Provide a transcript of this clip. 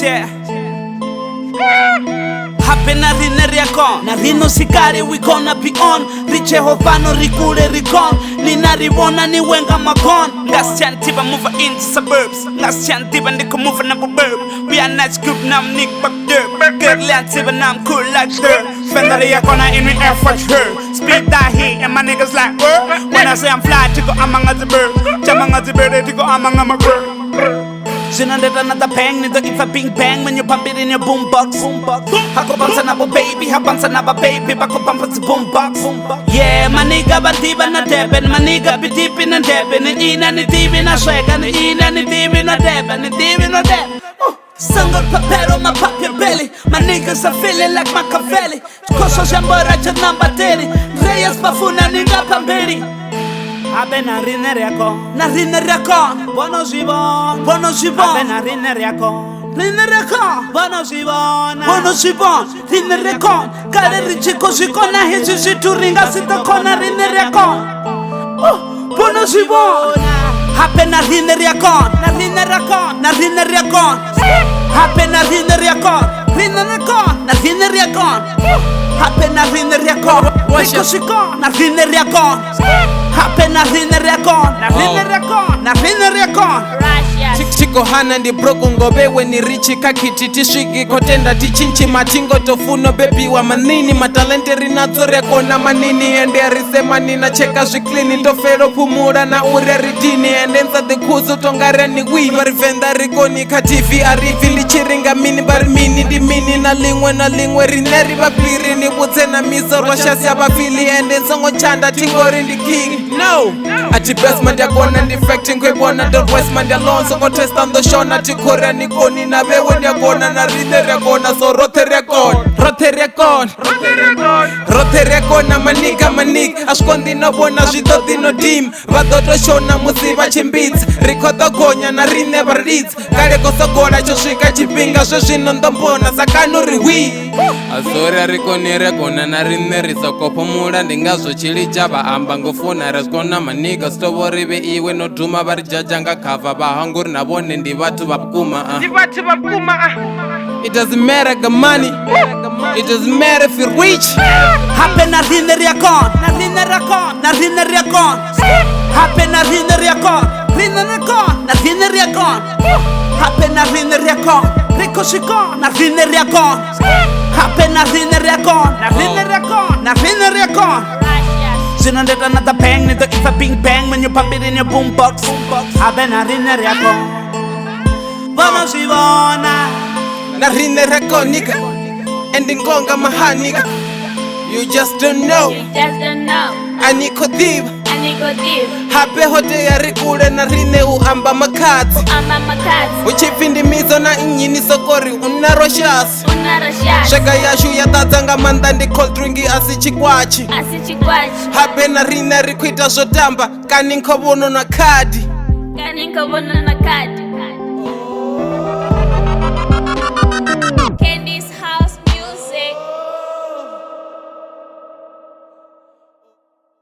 Yeah. Happy na rine riakon na rino sikari we gonna be on riche hovano rikule rikon ninaribona ni wenga makon ngasian tiba move in suburbs ngasian tiba ndiko move na buburb we are nice group nam nick back there girl land tiba nam cool like her fender riakona in me effort her speed that heat and my niggas like when I say I'm fly to go among the bird jamanga the bird to go among my bird. Zinandeta na the pang nito ifa bing bang when you pump it in your boombox. Hako bangsa na bo baby, habangsa na ba baby, bako pump sa boombox. Yeah, maniga batiba na deben, maniga bitipi na deben, ni ina ni tibi na shweka, ni ina ni tibi na deben, ni tibi na deben. Sangal papero ma pop your belly, my niggas are feeling like Machiavelli. Koso jambora cha namba teni, Reyes bafuna ninga pamberi. Abe na rine riakon, bono jibon, abe na rine riakon, bono jibon, rine riakon, kare richiko shikona hizi shituringa sitokona rine riakon, bono jibon, abe na rine riakon, abe na rine riakon, abe na rine riakon, riko shikon, na rine riakon. Happen na rine riakon. Chiko hana ndi broku ngobe weni richi kakiti tishwiki kotenda tichinchi matingo tofuno bebi wa manini matalente rinazo rekona manini ende arisema nina cheka zviklini tofero pumura na ure ridini ende nza dhikuzu tongare ni wii marivenda rikoni kativi arivi lichiringa mini bari mini di mini na lingwe rineri babiri ni buze na miso rwashasi abafili ende nzongo chanda tingori ndi king. No! Ati best man dia kona ndi facting kwe bona don't waste man dia lonzo go test on the show na tikore ni koni na bewe dia kona na ride rekona so rote rekona maniga ashkondi no bona jito dino dim vadoto show na musiba chimbitsi rikodo gonya na rine baritsi kale kosogora choshika chipinga zvino ndombona sakano riwi azori rikoni rekona na rine risokopomula ndingazvo chili chava amba ngofuna reskona maniga stovorive iwe nodhuma vari jajanga kava vahanguri navone ndi vatu vapukuma It doesn't matter the money, it doesn't matter if you're rich. Happen na rine riakon, happen na rine riakon, happen na rine riakon, riko shikon na rine riakon, happen na rine riakon. Zinandeta na the pang nito ifa bing bang when you pump it in your boombox. Happen na rine riakon, bono shibona. Na rine riakon nigga, ending gonga maha nigga. You just don't know. Aniko div. Hape hote ya rikule na rine uamba makati. Uchifindi mizo na inyini sokori unaroshasi. Shaka yashu ya tazanga mandandi cold drinki asichikwachi. Hape na rine rikwita zotamba kaninko bono na kadi.